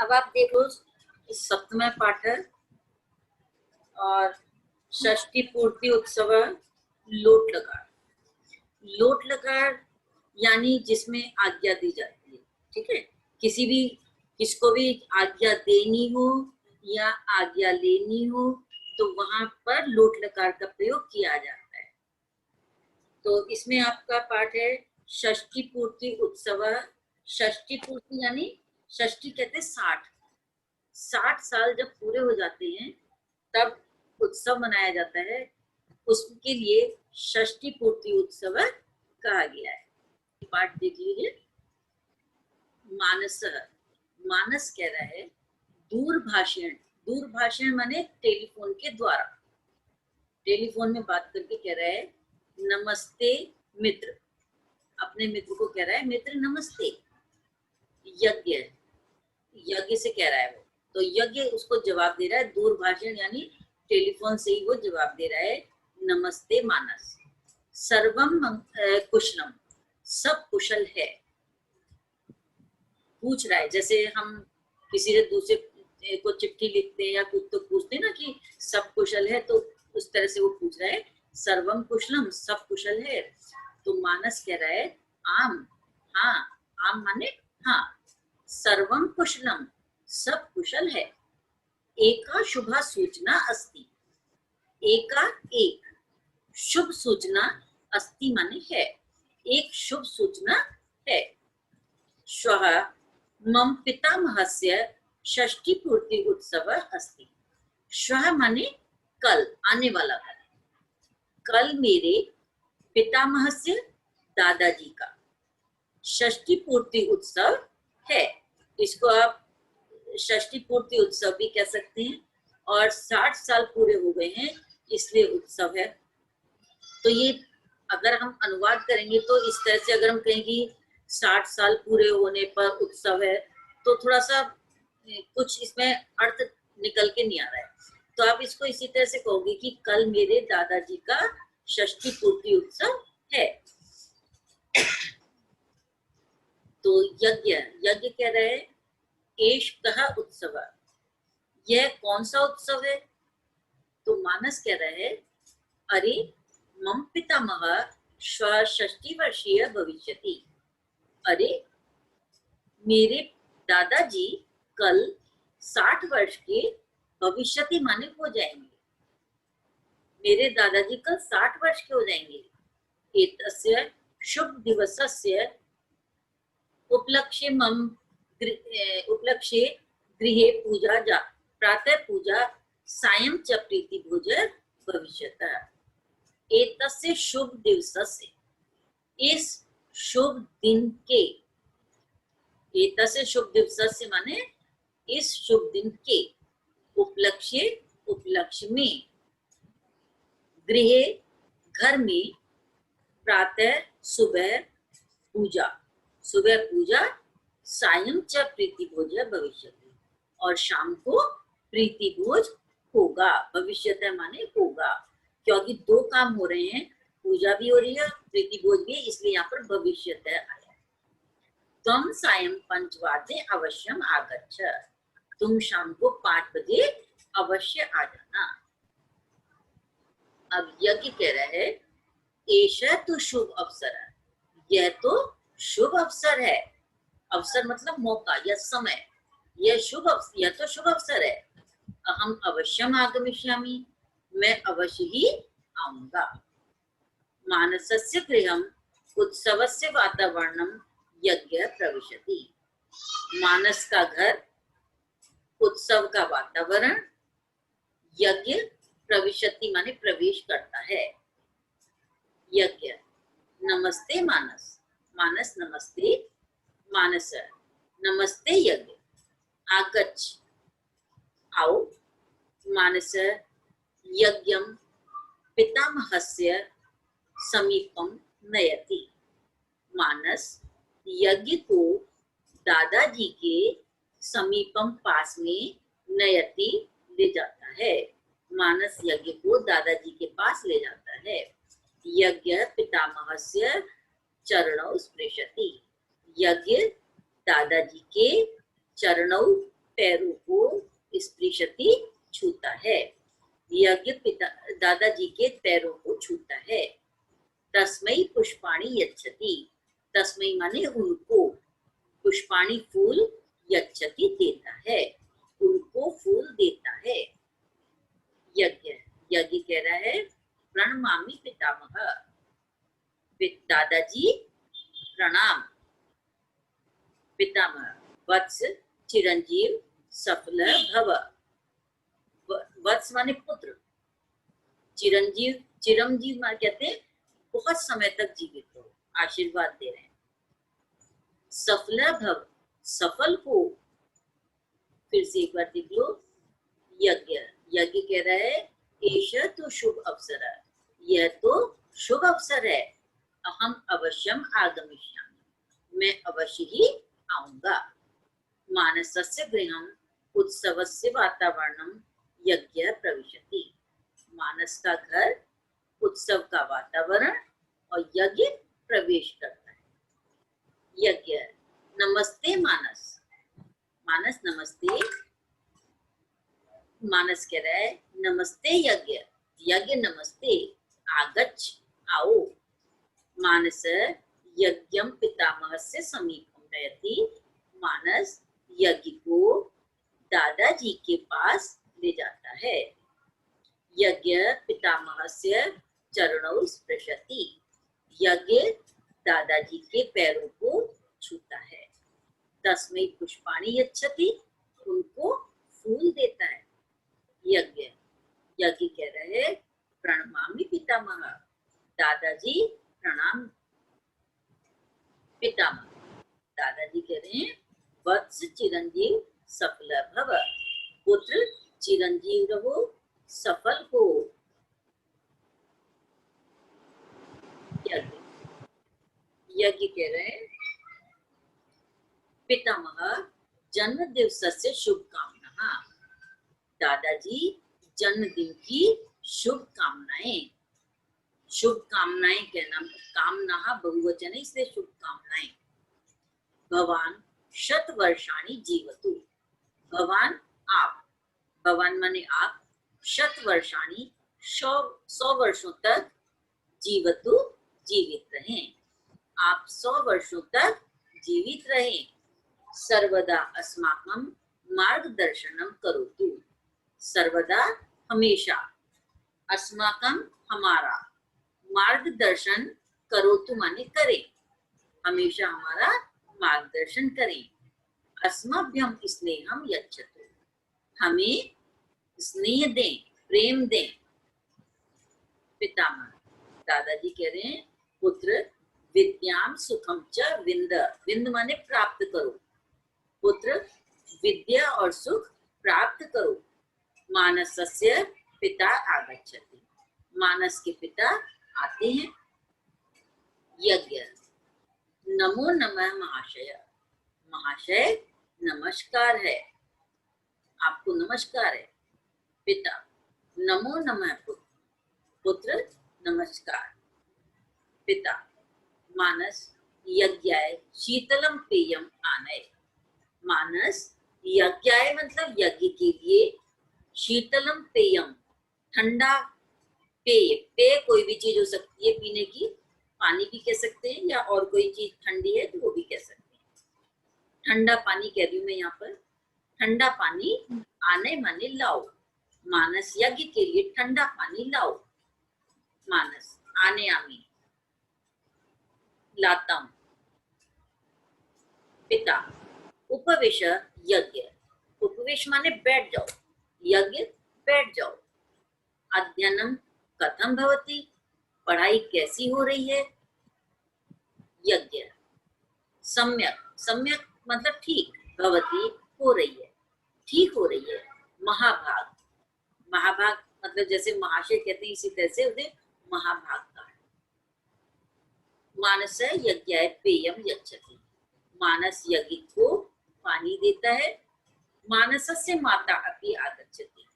अब आप देखो सप्तम पाठ है और षष्ठी पूर्ति उत्सव लोट लकार। लोट लकार यानी जिसमें आज्ञा दी जाती है। ठीक है, किसको भी आज्ञा देनी हो या आज्ञा लेनी हो तो वहां पर लोट लकार का प्रयोग किया जाता है। तो इसमें आपका पाठ है षष्ठी पूर्ति उत्सव। षष्ठी पूर्ति यानी षष्ठी कहते 60 साल जब पूरे हो जाते हैं तब उत्सव मनाया जाता है। उसके लिए षष्ठी पूर्ति उत्सव कहा गया है। पाठ देख लीजिए। मानस, मानस कह रहा है दूरभाषण। दूरभाषण माने टेलीफोन के द्वारा, टेलीफोन में बात करके कह रहा है नमस्ते मित्र। अपने मित्र को कह रहा है मित्र नमस्ते। यज्ञ, यज्ञ से कह रहा है वो, तो यज्ञ उसको जवाब दे रहा है। दूरभाषण यानी टेलीफोन से ही वो जवाब दे रहा है नमस्ते मानस। सर्वम कुशलम, सब कुशल है। पूछ रहा है, जैसे हम किसी से दूसरे को चिट्ठी लिखते हैं या कुछ तो पूछते हैं ना कि सब कुशल है, तो उस तरह से वो पूछ रहा है सर्वम कुशलम, सब कुशल है। तो मानस कह रहा है आम, हाँ। आम माने हाँ। सर्वम कुशलम, सब कुशल है। एका शुभा सूचना अस्ति, एका एक, शुभ सूचना अस्ति माने है, एक शुभ सूचना है। श्वः मम पितामहस्य षष्ठी पूर्ति उत्सव अस्ति। श्वः माने कल, आने वाला कल। कल मेरे पितामहस्य, दादाजी का षष्ठी पूर्ति उत्सव है। इसको आप षष्ठी पूर्ति उत्सव भी कह सकते हैं। और 60 साल पूरे हो गए हैं इसलिए उत्सव है। तो ये अगर हम अनुवाद करेंगे तो इस तरह से अगर हम कहेंगे 60 साल पूरे होने पर उत्सव है तो थोड़ा सा कुछ इसमें अर्थ निकल के नहीं आ रहा है। तो आप इसको इसी तरह से कहोगे कि कल मेरे दादाजी का षष्ठी पूर्ति उत्सव है। तो यज्ञ, यज्ञ कह रहे हैं एष कह उत्सव, यह कौन सा उत्सव है? तो मानस कह रहे हैं अरे मम पितामह श्व षष्ठी वर्षीय भविष्यति। अरे मेरे दादाजी कल 60 वर्ष के भविष्यति माने हो जाएंगे। मेरे दादाजी कल 60 वर्ष के हो जाएंगे। एतस्य शुभ दिवसस्य उपलक्ष्य मम उपलक्ष्य गृहे पूजा जा, प्रातः पूजा सायं च प्रीति भोज भविष्यतः। एतस्य शुभ दिवसस्य, इस शुभ दिन के, एतस्य शुभ दिवसस्य माने इस शुभ दिन के, उपलक्ष्य, उपलक्ष्य में, गृहे घर में, प्रातः सुबह पूजा, सुबह पूजा, सायं च प्रीति भोज भविष्यति, और शाम को प्रीति भोज होगा। भविष्यतः माने होगा, क्योंकि दो काम हो रहे हैं, पूजा भी हो रही है प्रीति भोज भी, इसलिए यहाँ पर भविष्यतः आया। तुम सायं 5 वादे अवश्यम आगच्छ, तुम शाम को 5 बजे अवश्य आ जाना। अब यज्ञ कह रहे हैं ऐसा तो शुभ अवसर है, यह तो शुभ अवसर है। अवसर मतलब मौका या समय, यह शुभ अवसर, यह तो शुभ अवसर है। अहम अवश्यम आगमिष्यामि, मैं अवश्य ही आऊंगा। मानसस्य गृहम उत्सवस्य वातावरणम यज्ञ प्रविशति। मानस का घर, उत्सव का वातावरण, यज्ञ प्रविशति माने प्रवेश करता है। यज्ञ नमस्ते मानस, मानस नमस्ते, मानस नमस्ते यज्ञ, आगच्छ आओ, मानस यज्ञम पितामहस्य समीपम नयति। मानस यज्ञ को दादाजी के समीपम पास में नयति ले जाता है। मानस यज्ञ को दादाजी के पास ले जाता है। यज्ञ पितामहस्य चरणौ स्पृशति, यज्ञ दादाजी के चरणों पैरों को स्पृशति छूता है। यज्ञ पिता दादाजी के पैरों को छूता है। तस्मै पुष्पाणि यच्छति, तस्मै माने उनको, पुष्पाणि फूल, यच्छति देता है, उनको फूल देता है। यज्ञ यज्ञ कह रहा है प्रणमामि पितामह, दादाजी प्रणाम। पितामह वत्स चिरंजीव सफल भव, वत्स माने पुत्र, चिरंजीव चिरंजीव माने कहते हैं बहुत समय तक जीवित हो, आशीर्वाद दे रहे हैं। सफल भव सफल हो, फिर से एक बार देख लो। यज्ञ यज्ञ कह रहा है एष तो शुभ अवसर, यह तो शुभ अवसर है। अहम अवश्यम आगमिष्यामि, मैं अवश्य ही आऊंगा। मानसस्य गृहम उत्सवस्य वातावरणम यज्ञ प्रविशति, मानस का घर, उत्सव का वातावरण और यज्ञ प्रवेश करता है। यज्ञ नमस्ते मानस, मानस नमस्ते, मानस कह रहा है नमस्ते यज्ञ, यज्ञ नमस्ते, आगच्छ आओ। मानस यज्ञम पितामहस्य समीपम नयति, मानस यज्ञ को दादाजी के पास ले जाता है। यज्ञ पितामहस्य चरणों स्पृशति, यज्ञ दादाजी के पैरों को छूता है। तस्मै पुष्पाणि यच्छति, उनको फूल देता है। यज्ञ यज्ञ कह रहे हैं प्रणमामि पितामह, दादाजी प्रणाम। पितामह दादाजी कह रहे हैं वत्स चिरंजीव सफल भव, पुत्र चिरंजीव रहो, सफल हो। यज्ञ यज्ञ कह रहे हैं पितामह जन्म दिवसस्य शुभकामना, दादाजी जन्मदिन की शुभकामनाएं। शुभकामनाएं कहना, कामना बहुवचन है इसलिए शुभकामनाएं। भगवान शत वर्षाणि जीवतु, भगवान आप, भगवान माने आप, शत वर्षाणि 100 वर्षों तक, जीवतु जीवित रहें, आप 100 वर्षों तक जीवित रहें। सर्वदा अस्माकं मार्गदर्शनम करोतु, सर्वदा हमेशा, अस्माकं हमारा, मार्गदर्शन करोतु माने करें, हमेशा हमारा मार्गदर्शन करें। अस्मभ्यम स्नेहम यच्छतु, हमें स्नेह दें, प्रेम दें। पितामह दादाजी कह रहे हैं पुत्र विद्याम सुखम च विंद, विंद माने प्राप्त करो, पुत्र विद्या और सुख प्राप्त करो। मानसस्य पिता आगच्छति, मानस के पिता आते हैं। यज्ञ नमो नमः महाशय, महाशय नमस्कार है, आपको नमस्कार है। पिता नमो नमः पुत्र, पुत्र नमस्कार। पिता मानस यज्ञाय शीतलम पेयम आनय, मानस यज्ञाय मतलब यज्ञ के लिए, शीतलम पेयम ठंडा पेय, पेय कोई भी चीज हो सकती है पीने की, पानी भी कह सकते हैं या और कोई चीज ठंडी है तो वो भी कह सकते हैं। ठंडा पानी कह रही हूँ मैं यहाँ पर, ठंडा पानी आने माने लाओ, मानस यज्ञ के लिए ठंडा पानी लाओ। मानस आने आमी लाता हूं। पिता उपवेश यज्ञ, उपवेश माने बैठ जाओ, यज्ञ बैठ जाओ। अध्ययनम कथम भवति, पढ़ाई कैसी हो रही है। यज्ञ सम्यक, सम्यक मतलब ठीक, भवति हो रही है, ठीक हो रही है। महाभाग, महाभाग मतलब जैसे महाशय कहते हैं इसी तरह से उसे महाभाग का। मानस यज्ञाय पेयम यच्छति, मानस यज्ञ को पानी देता है। मानसस्य माता अपि आगच्छति,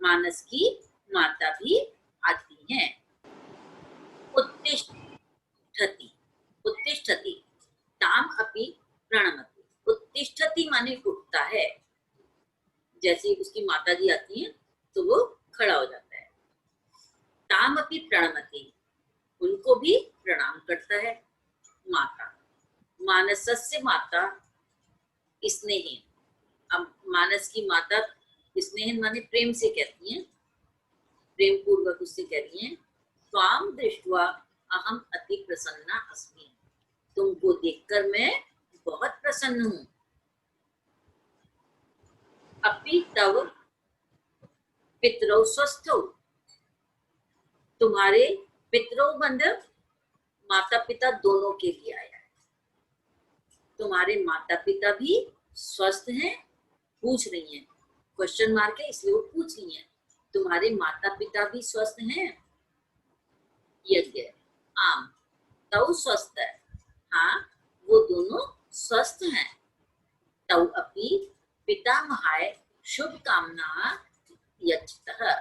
मानस की माता भी आती हैं। उत्तिष्ठति, उत्तिष्ठति ताम अपि प्रणमति, उत्तिष्ठति माने उठता है, जैसे ही उसकी माता जी आती हैं तो वो खड़ा हो जाता है। ताम अपनी प्रणमति, उनको भी प्रणाम करता है। माता, मानसस्य माता स्नेहिन, अब मानस की माता स्नेहिन माने प्रेम से कहती हैं, प्रेम पूर्वक उससे कह रही हैं, त्वाम दृष्ट्वा अहम अति प्रसन्ना अस्मि, तुमको देखकर मैं बहुत प्रसन्न हूँ। अपि तव पितरौ स्वस्थौ, तुम्हारे पितरौ मतलब माता पिता दोनों के लिए आया है, तुम्हारे माता पिता भी स्वस्थ हैं, पूछ रही हैं, क्वेश्चन मार्क है इसलिए वो पूछ रही हैं, तुम्हारे माता पिता भी स्वस्थ हैं। यज्ञ आम तव स्वस्थ है, हाँ वो दोनों स्वस्थ हैं। तव अपि पितामहाय शुभकामना यच्छतः,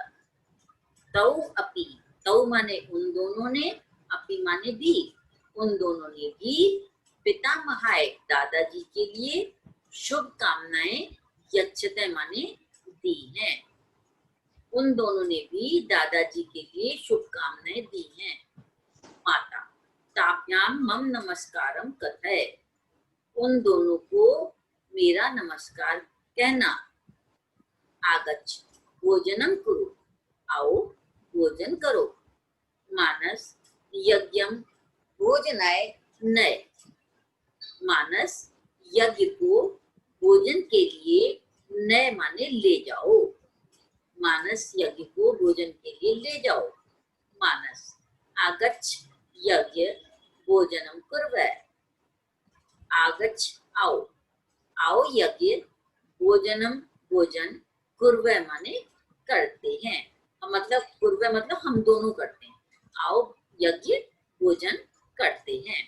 तव अपि, तव माने उन दोनों ने, अपि माने भी, उन दोनों ने भी पितामहाय दादाजी के लिए शुभकामनाएं यच्छते माने दी हैं, उन दोनों ने भी दादाजी के लिए शुभकामनाएं दी हैं। माता ताभ्याम मम नमस्कारम कथय, उन दोनों को मेरा नमस्कार कहना। आगच्छ भोजनम कुरु, आओ भोजन करो। मानस यज्ञम भोजनाय नय, मानस यज्ञ को भोजन के लिए नय माने ले जाओ, मानस यज्ञ को भोजन के लिए ले जाओ। मानस आगच्छ यज्ञ भोजनम कुर्वै, आगच्छ आओ, आओ यज्ञ भोजनम भोजन कुर्वै माने करते हैं, मतलब कुर्वै मतलब हम दोनों करते हैं, आओ यज्ञ भोजन करते हैं।